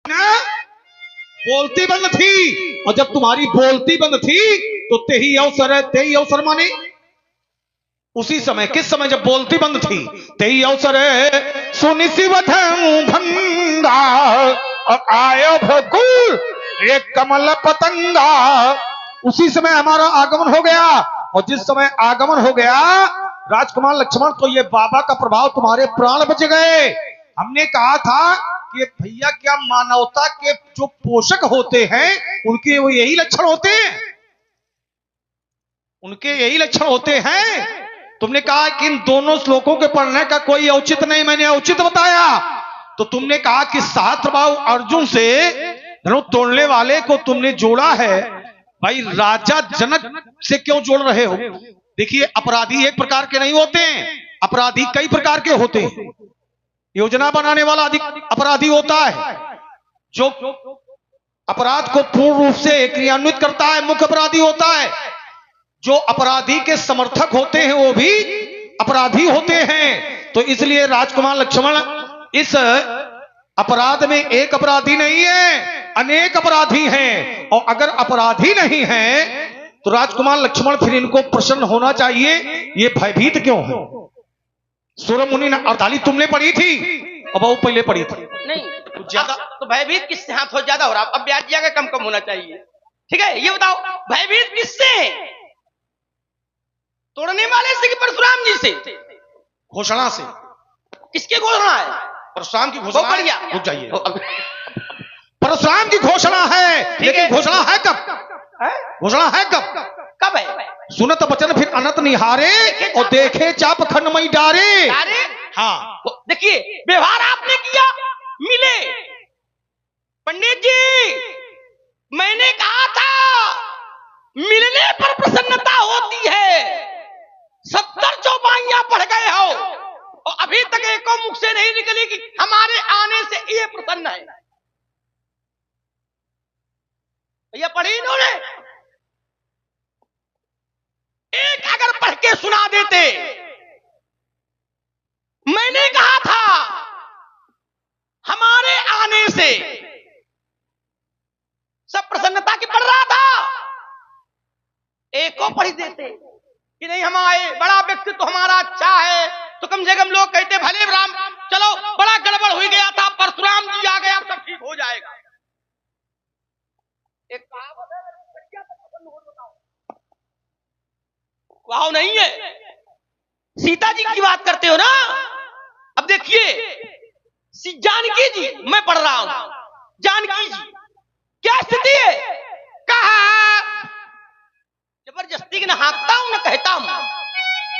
बोलती बंद थी, और जब तुम्हारी बोलती बंद थी तो तेही अवसर है, तेही अवसर माने उसी समय, किस समय जब बोलती बंद थी, तेही अवसर है सुनि शिवधम भंगा और आयो भकुल एक कमल पतंगा। उसी समय हमारा आगमन हो गया, और जिस समय आगमन हो गया राजकुमार लक्ष्मण, तो ये बाबा का प्रभाव तुम्हारे प्राण बच गए। हमने कहा था कि भैया क्या मानवता के जो पोषक होते हैं उनके वो यही लक्षण होते हैं, उनके यही लक्षण होते हैं। तुमने कहा कि इन दोनों श्लोकों के पढ़ने का कोई औचित नहीं, मैंने औचित बताया। तो तुमने कहा कि सहस्त्रबाहु अर्जुन से धनुष तोड़ने वाले को तुमने जोड़ा है। भाई राजा जनक से क्यों जोड़ रहे हो? देखिए अपराधी एक प्रकार के नहीं होते हैं, अपराधी कई प्रकार के होते हैं। योजना बनाने वाला अपराधी होता है, जो अपराध को पूर्ण रूप से क्रियान्वित करता है मुख्य अपराधी होता है। जो अपराधी के समर्थक होते हैं वो भी अपराधी होते हैं। तो इसलिए राजकुमार लक्ष्मण इस अपराध में एक अपराधी नहीं है, अनेक अपराधी हैं। और अगर अपराधी नहीं है तो राजकुमार लक्ष्मण फिर इनको प्रसन्न होना चाहिए, ये भयभीत क्यों है? सूर्य मुनि ने अर्धाली तुमने पढ़ी थी और वो पहले पढ़ी थी। नहीं ज्यादा तो भयभीत किससे? हाथ हो ज्यादा हो रहा, अब ब्याज जाकर कम कम होना चाहिए। ठीक है ये बताओ भयभीत किससे? तोड़ने वाले से कि परशुराम जी से? घोषणा से। किसकी घोषणा है? परशुराम की घोषणा। बढ़ गया, रुक जाइए। परशुराम की घोषणा है, लेकिन घोषणा है कब? घोषणा है कब? कब है? सुनत बचन फिर अनंत निहारे और देखे चाप खंडमई डारे। हाँ देखिए व्यवहार आपने किया, मिले। पंडित जी मैंने कहा था मिलने पर प्रसन्नता होती है। 70 चौपाइयां पढ़ गए हो और अभी तक एको मुख से नहीं निकली कि हमारे आने से ये प्रसन्न है। भैया पढ़ी इन्होंने? एक अगर पढ़ के सुना देते। मैंने कहा था हमारे आने से सब प्रसन्नता की पढ़ रहा था, एक को पढ़ देते कि नहीं हम आए, बड़ा व्यक्तित्व तो हमारा अच्छा है, तो कम से कम लोग कहते भले राम चलो बड़ा गड़बड़ हो गया था, परशुराम जी आ गया सब ठीक हो जाएगा। एक कहावत है, वाह नहीं है। सीता जी की बात करते हो ना? अब देखिए जानकी जी, मैं पढ़ रहा हूं, जानकी जी क्या स्थिति है? कहा जबरदस्ती की न हाँकता हूं न कहता हूं,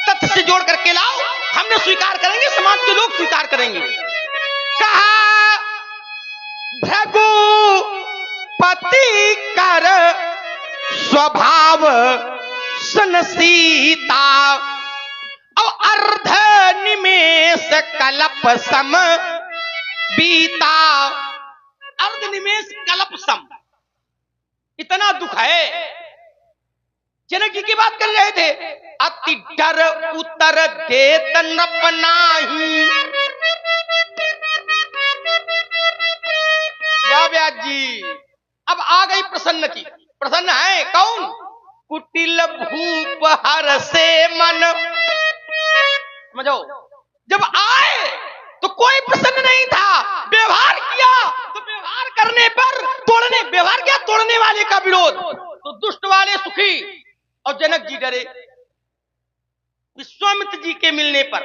तथ्य से जोड़ करके लाओ, हमने स्वीकार करेंगे, समाज के लोग स्वीकार करेंगे। कहा भृगुपति कर स्वभाव सन सीता और अर्ध निमेष कल्प सम बीता। अर्ध निमेष कल्प सम, इतना दुख है। जनक जी की बात कर रहे थे, अति डर उत्तर देत नप नाही। वाह व्यास जी, अब आ गई प्रसन्न की। प्रसन्न है कौन? कुटिल भूप हर से मन। समझो, जब आए तो कोई प्रसन्न नहीं था, व्यवहार किया तो व्यवहार करने पर तोड़ने, व्यवहार किया तोड़ने वाले का विरोध, तो दुष्ट वाले सुखी और जनक जी डरे। विश्वामित्र जी के मिलने पर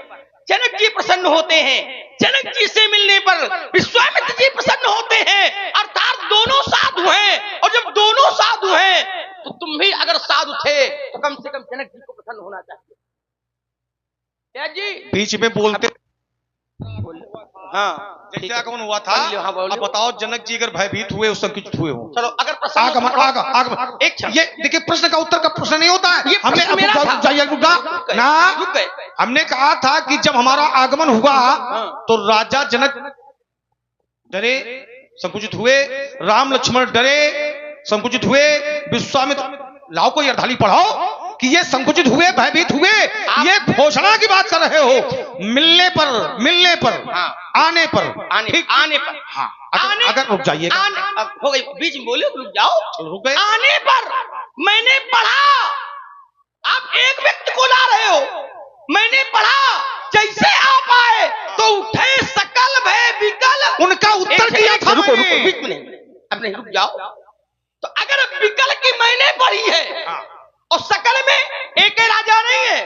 जनक जी प्रसन्न होते हैं, जनक जी से मिलने पर विश्वामित्र जी प्रसन्न होते हैं। अर्थात दोनों साधु हैं, और जब दोनों साधु हैं तो तुम भी अगर साधु थे तो कम से कम जनक जी को प्रसन्न होना चाहिए। क्या जी बीच में बोलते? हाँ जैसे आगमन हुआ था। अब बताओ जनक जी अगर भयभीत हुए, उस संकुचित हुए हो? चलो अगर प्रसन्न एक ये देखिए, प्रश्न का उत्तर का प्रश्न नहीं होता है। हमने हमने कहा था कि जब हमारा आगमन हुआ तो राजा जनक डरे, संकुचित हुए, राम लक्ष्मण डरे, संकुचित हुए, विश्वामित्र। लाओ कोई अर्धाली पढ़ाओ, कि ये संकुचित हुए, भयभीत हुए, ये घोषणा की बात कर रहे हो। मिलने पर हाँ, आने पर आने पर हाँ, अगर रुक जाइएगा, हो गई बीच में बोले, रुक जाओ, रुक गए। आने पर मैंने पढ़ा, आप एक व्यक्ति को ला रहे हो, मैंने पढ़ा, जैसे आप आए तो उठे सकल भय विकल। उनका उत्तर दिया था रुको, मैंने। बीच में नहीं, अब नहीं, रुक जाओ। तो अगर विकल की मैंने पढ़ी है और सकल में एक राजा नहीं है,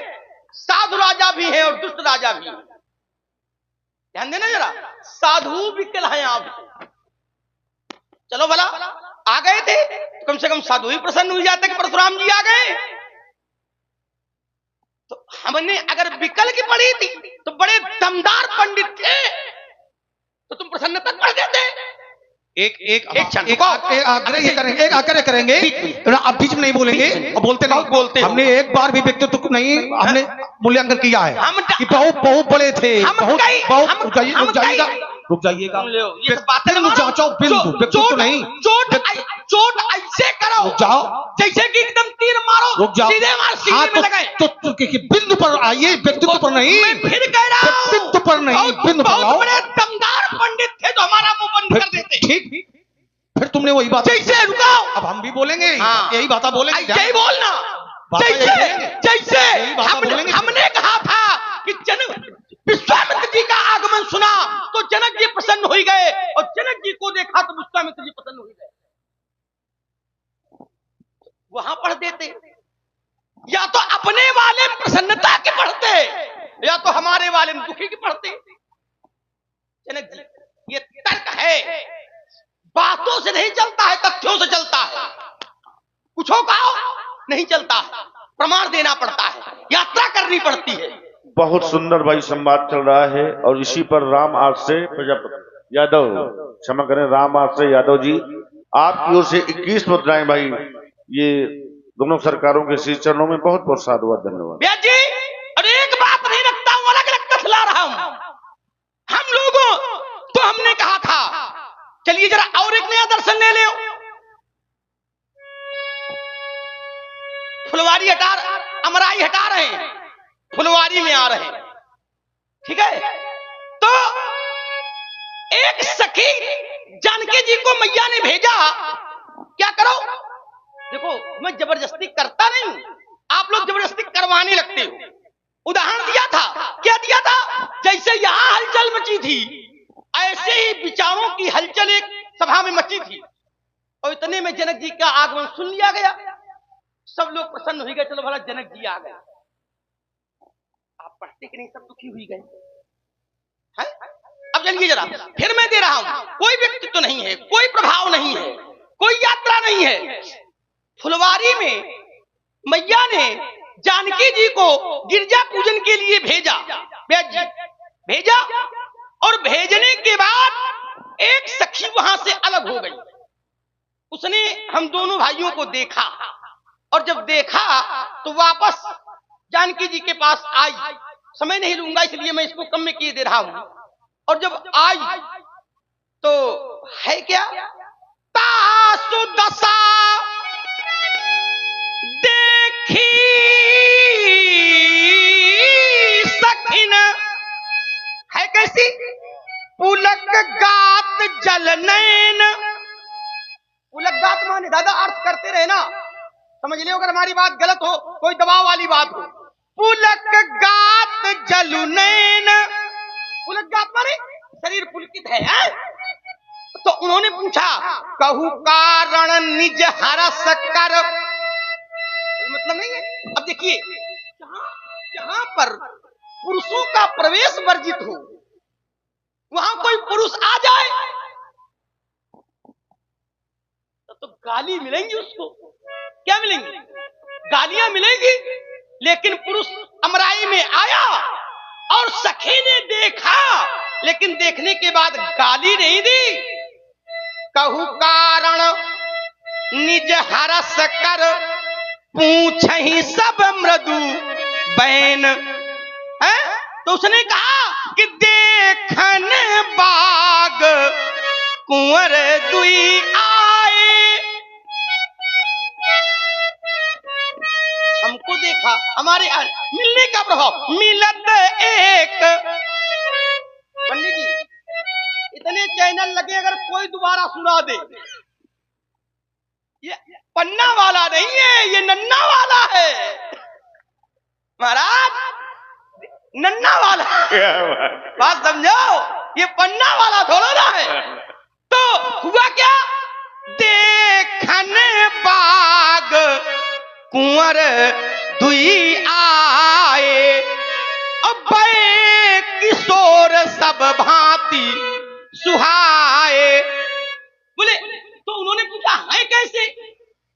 साधु राजा भी है और दुष्ट राजा भी है। ध्यान देना जरा, साधु विकल हैं आप। चलो भला आ गए थे तो कम से कम साधु ही प्रसन्न हो जाते कि परशुराम जी आ गए। तो हमने अगर विकल की पढ़ी थी तो बड़े दमदार पंडित थे, तो तुम प्रसन्न तक पढ़ देते। एक आग्रह करेंगे, आप बीच में नहीं बोलेंगे, बोलते नहीं, हमने एक बार भी व्यक्तित्व को नहीं हमने मूल्यांकन किया है कि बहुत बड़े थे, बहुत रुक जाइएगा, व्यक्तित्व नहीं, चोट ऐसे करो जाओ जैसे कि एकदम तीर मारो, रुक जाओ, सीधे मार, सीधे में लगाए। तो बिंदु पर आइए, व्यक्तित्व पर नहीं, मैं फिर कह रहा हूं, व्यक्तित्व पर नहीं, बिंदु पर आओ। बहुत बड़े दमदार पंडित थे तो हमारा मुंह बंद कर देते। ठीक, फिर तुमने वही बात, जैसे रुकाओ, अब हम भी बोलेंगे, हाँ, यही बात बोलेंगे, यही बोलना, जैसे हमने कहा था कि विश्वामित्र जी का आगमन सुना तो जनक जी प्रसन्न हो गए, और जनक जी को देखा तो विश्वामित्र जी प्रसन्न हो गए। वहां पढ़ देते, या तो अपने वाले प्रसन्नता के पढ़ते, या तो हमारे वाले में दुखी की पढ़ते। जनक जी, ये तर्क है, बातों से नहीं चलता है, तथ्यों से चलता है। कुछ कहो नहीं चलता, प्रमाण देना पड़ता है, यात्रा करनी पड़ती है। बहुत सुंदर भाई संवाद चल रहा है, और इसी पर राम आश्रय प्रजापति यादव, क्षमा करें, राम आश्रय यादव जी, आपकी ओर से 21 मुद्राएं भाई, ये दोनों सरकारों के श्री चरणों में बहुत बहुत साधुवाद, धन्यवाद। भैया जी, और एक बात नहीं रखता हूं, अलग अलग कथला रहा हूं। हम लोगों तो हमने कहा था, चलिए जरा और एक नया दर्शन ले ले, फुलवारी हटा, अमराई हटा रहे हैं, फुलवारी में आ रहे हैं, ठीक है। तो एक सखी जानकी जी को मैया ने भेजा, क्या करो, देखो मैं जबरदस्ती करता नहीं हूं, आप लोग जबरदस्ती करवाने लगते हो। उदाहरण दिया था, क्या दिया था, जैसे यहां हलचल मची थी, ऐसे ही विचारों की हलचल एक सभा में मची थी, और इतने में जनक जी का आगमन सुन लिया गया, सब लोग प्रसन्न हो गए, चलो भला जनक जी आ गए। आप पढ़ते कि नहीं, सब दुखी हुई गए हैं। अब चलिए जरा, फिर मैं दे रहा हूं, कोई व्यक्तित्व नहीं है, कोई प्रभाव नहीं है, कोई यात्रा नहीं है। फुलवारी में मैया ने जानकी जी को गिरजा पूजन के लिए भेजा, भेजा, और भेजने के बाद एक सखी वहां से अलग हो गई। उसने हम दोनों भाइयों को देखा, और जब देखा तो वापस जानकी जी के पास आई। समय नहीं लूंगा इसलिए मैं इसको कम में किए दे रहा हूं। और जब आई तो है क्या, तासु दशा देखी सखिन, है कैसी, पुलक गात जल नैन। पुलक गात माने दादा अर्थ करते रहे ना, समझ लियो, अगर हमारी बात गलत हो, कोई दबाव वाली बात हो। पुलक गात जलु नैन, पुलक गात माने शरीर पुलकित है। तो उन्होंने पूछा, कहू कारण निज हरस कर, मतलब नहीं है। अब देखिए, जहां पर पुरुषों का प्रवेश वर्जित हो, वहां कोई पुरुष आ जाए तो गाली मिलेंगी उसको, क्या मिलेंगी, गालियां मिलेंगी। लेकिन पुरुष अमराई में आया और सखी ने देखा, लेकिन देखने के बाद गाली नहीं दी। कहू कारण निज हरस कर, पूछ ही सब मृदु बैन, है? तो उसने कहा कि देखन बाग कुंवर दुई आए, हमको हमारे मिलने का प्रभाव। मिलत एक, पंडित जी इतने चैनल लगे, अगर कोई दोबारा सुना दे। ये पन्ना वाला नहीं है, ये नन्ना वाला है महाराज, नन्ना वाला। बात समझो, ये पन्ना वाला थोड़ा ना है। तो हुआ क्या, देखन बाग कुंवर दुई आए, अब किशोर सब भांति सुहाए। बोले तो उन्होंने पूछा है कैसे,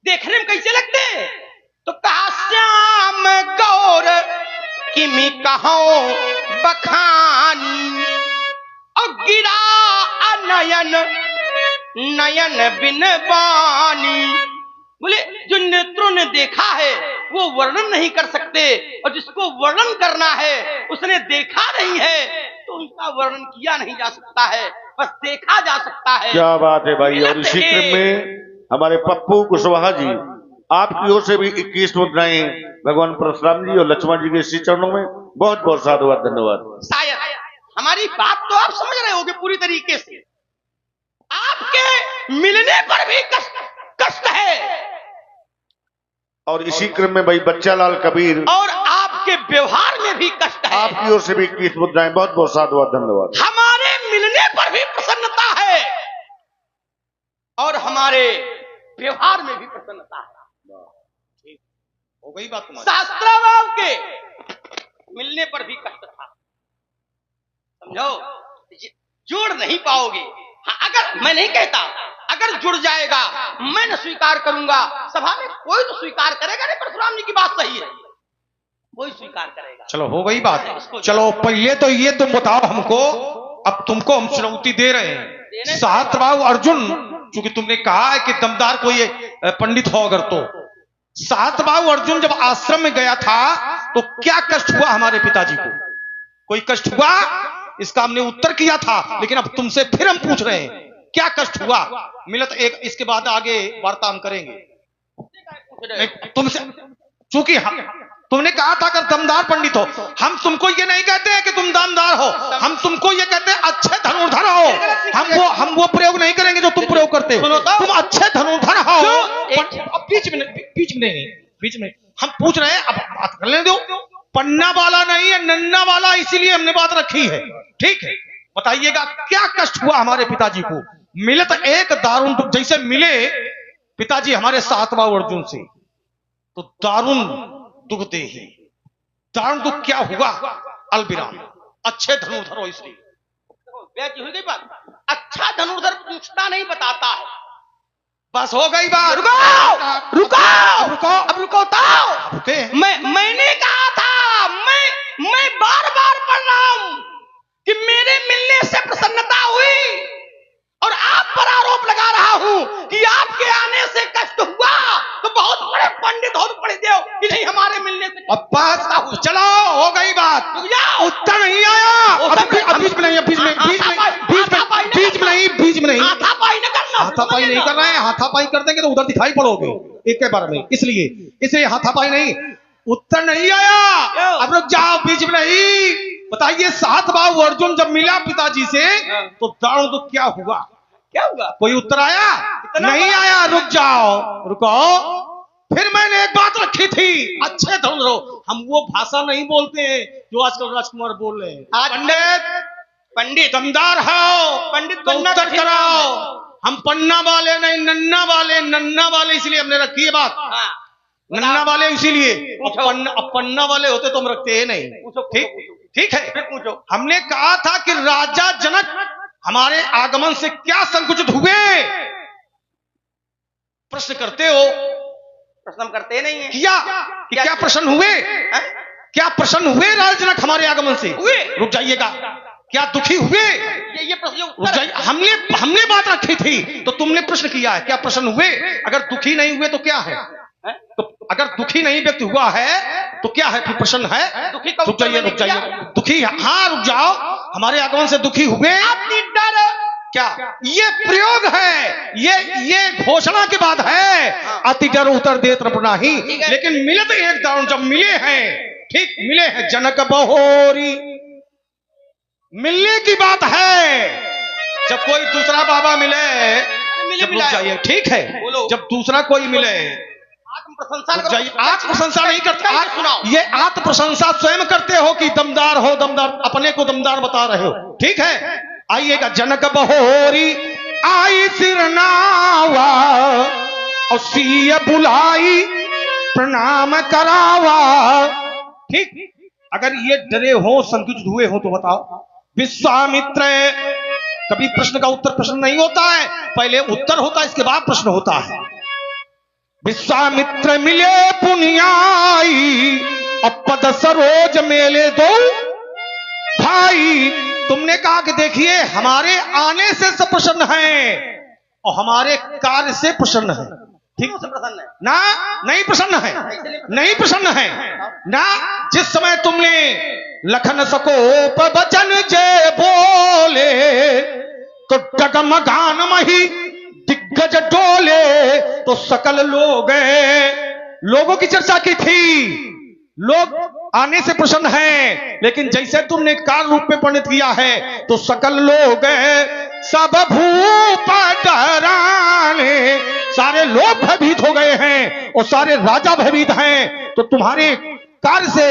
देखने में कैसे लगते हैं? तो कहा श्याम गौर किमी कहो बखानी, और गिरा अनयन नयन बिन बानी। बोले जो नेत्रों ने देखा है वो वर्णन नहीं कर सकते, और जिसको वर्णन करना है उसने देखा नहीं है, तो उनका वर्णन किया नहीं जा सकता है, बस देखा जा सकता है। क्या बात है भाई। और इसी क्रम में हमारे पप्पू कुशवाहा जी, आपकी ओर से भी 21 मुद्राएं भगवान परशुराम जी और लक्ष्मण जी के श्री चरणों में बहुत बहुत साधुवाद, धन्यवाद। शायद हमारी बात तो आप समझ रहे होंगे पूरी तरीके से। आपके मिलने पर भी कष्ट है, और इसी क्रम में भाई बच्चा लाल कबीर, और आपके व्यवहार में भी कष्ट है। आपकी ओर से भी 21 मुद्राएं, बहुत बहुत साधुवाद, धन्यवाद। हमारे मिलने पर भी प्रसन्नता है, और हमारे व्यवहार में भी प्रसन्नता है। हो गई बात तुम्हारी। शास्त्राभाव के मिलने पर भी कष्ट था, समझो, जोड़ नहीं पाओगे। हाँ, अगर मैं नहीं कहता, अगर जुड़ जाएगा मैं न स्वीकार करूंगा, सभा में कोई तो स्वीकार करेगा नहीं, परशुराम जी की बात सही है, कोई स्वीकार करेगा। चलो हो गई बात। चलो पहले तो ये तुम बताओ हमको, अब तुमको हम चुनौती दे रहे हैं। सहस्त्रबाहु अर्जुन, चूंकि तुमने कहा है कि दमदार कोई पंडित हो अगर, तो सहस्त्रबाहु अर्जुन जब आश्रम में गया था तो क्या कष्ट हुआ हमारे पिताजी को? कोई कष्ट हुआ? इसका हमने उत्तर किया था, लेकिन अब तुमसे फिर हम पूछ रहे हैं क्या कष्ट हुआ? मिलत एक, इसके बाद आगे वार्ता हम करेंगे तुमसे, चूंकि तुमने कहा था अगर दमदार पंडित हो। हम तुमको ये नहीं कहते हैं कि तुम दमदार हो, हम तुमको ये कहते हैं अच्छे धनुर्धर हो। हम वो प्रयोग नहीं करेंगे जो तुम प्रयोग करते हो। तुम अच्छे धनुर्धर हो। अब बीच में हम पूछ रहे हैं, अब बात कर लेने दो। पन्ना वाला नहीं है, नन्ना वाला, इसीलिए हमने बात रखी है। ठीक है, बताइएगा क्या कष्ट हुआ हमारे पिताजी को? मिलत एक दारुण दुख, जैसे मिले पिताजी हमारे सहस्त्रबाहु अर्जुन से, तो दारुण दुख दे ही। दारुण दुख क्या हुआ? अलविराम, अच्छे धनुर्धर हो, इसलिए हो गई बात। अच्छा धनुर्धर पूछता नहीं, बताता है, बस हो गई बात। रुको, अब रुको। मैंने कहा था, मैं बार बार पढ़ रहा हूं कि मेरे मिलने से प्रसन्नता हुई, और आप पर आरोप लगा रहा हूं कि आपके आने से कष्ट हुआ, तो बहुत बड़े पंडित हो पढ़े देव कि नहीं हमारे मिलने से। अब बात चलो, हो गई बात। उत्तर नहीं आया। बीच में नहीं हाथापाई नहीं कर रहे हैं। हाथापाई कर देंगे तो उधर दिखाई पड़ोगे एक के बार में, इसलिए हाथापाई नहीं। उत्तर नहीं आया, अब रुक जाओ, बीच में नहीं। बताइए सहस्त्रबाहु अर्जुन जब मिला पिताजी से तो दारुण दुख क्या हुआ? कोई उत्तर आया? नहीं आया। रुको। फिर मैंने एक बात रखी थी, अच्छे धनुर्धर। हम वो भाषा नहीं बोलते हैं जो आजकल राजकुमार बोल रहे हैं। पंडित दमदार हो, पंडित तो उत्तर कराओ। हम पन्ना वाले नहीं, नन्ना वाले इसलिए हमने रखी है बात। नन्ना वाले इसीलिए, अब पन्ना वाले होते तो हम रखते हैं नहीं। ठीक है। हमने कहा था कि राजा जनक हमारे आगमन से क्या संकुचित हुए? प्रश्न करते हो, प्रश्न हम करते नहीं है। क्या प्रश्न हुए? क्या प्रश्न हुए राजा जनक हमारे आगमन से? हुए। रुक जाइएगा, क्या दुखी हुए? ये प्रश्न हमने बात रखी थी तो तुमने प्रश्न किया है, क्या प्रश्न हुए? अगर दुखी नहीं हुए तो क्या है? तो अगर दुखी नहीं व्यक्त हुआ है तो क्या है? फिर प्रश्न है। रुक जाइए। दुखी, हाँ रुक जाओ, हमारे आगमन से दुखी हुए। क्या ये प्रयोग है, ये घोषणा की बात है। अति डर उतर देत नहीं, लेकिन मिलत एक दारुण जब मिले हैं, ठीक मिले हैं जनक बहोरी, मिलने की बात है। जब कोई दूसरा बाबा मिले, जब रुक जाइए, ठीक है, जब दूसरा कोई मिले आत्म प्रशंसा नहीं करते, ये आत्म प्रशंसा स्वयं करते हो कि दमदार हो, दमदार अपने को दमदार बता रहे हो, ठीक है। आइएगा, जनक बहोरी आई सिरनावा और सीय बुलाई प्रणाम करावा, ठीक। अगर ये डरे हो, संकुचित हुए हो तो बताओ। विश्वामित्र, कभी प्रश्न का उत्तर प्रश्न नहीं होता है, पहले उत्तर होता है, इसके बाद प्रश्न होता है। विश्वामित्र मिले पुनियाई, अपद सरोज मेले दो भाई। तुमने कहा कि देखिए हमारे आने से सब प्रसन्न है और हमारे कार्य से प्रसन्न है, ठीक प्रसन्न है ना? नहीं प्रसन्न है, नहीं प्रसन्न है ना। जिस समय तुमने लखन सकोप बचन जय बोले तो डगमगान मही दिग्गज डोले, तो सकल लोगों की चर्चा की थी, लोग आने से प्रसन्न हैं, लेकिन जैसे तुमने कार्य रूप में परिणत किया है तो सकल लोग सब भूप डराने, सारे लोग भयभीत हो गए हैं और सारे राजा भयभीत हैं। तो तुम्हारे कार्य से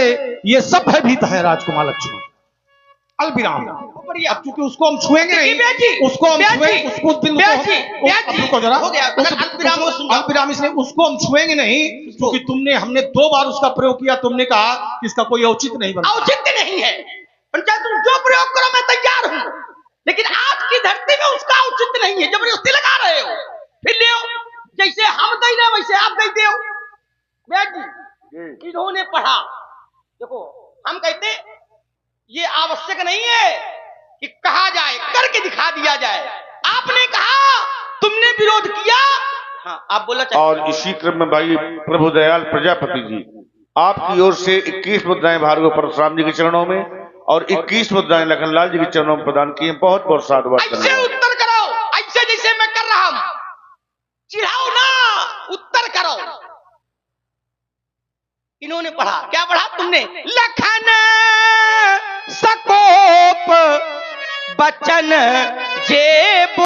ये सब भयभीत है राजकुमार लक्ष्मण। अल्पविराम, अब क्योंकि उसको हम छुएंगे नहीं, उसको हम छुएंगे, उसको जरा अल्पविराम, इसलिए उसको हम छुएंगे नहीं, क्योंकि हमने 2 बार उसका प्रयोग किया। तुमने कहा कि इसका कोई औचित्य नहीं बनता, औचित्य नहीं है, तुम जो प्रयोग करो मैं तैयार हूं, लेकिन आज की धरती में उसका औचित्य नहीं है। जबरदस्ती लगा रहे हो, फिर ले जैसे हम दे रहे वैसे आप दे दो। बेटी इन्होंने पढ़ा, देखो हम कहते ये आवश्यक नहीं है कि कहा जाए, करके दिखा दिया जाए। आपने कहा, तुमने विरोध किया, हाँ आप बोला चाहिए। और इसी क्रम में भाई प्रभुदयाल प्रजापति जी, आपकी ओर से 21 मुद्राएं भार्गव परशुराम जी के चरणों में और 21 मुद्राएं लखनलाल जी के चरणों में प्रदान किए। बहुत बहुत साधुवाद। ऐसे उत्तर करो, ऐसे जैसे मैं कर रहा हूं, चिढ़ाओ ना, उत्तर करो। इन्होंने पढ़ा, क्या पढ़ा तुमने? लखन सकोप बचन जे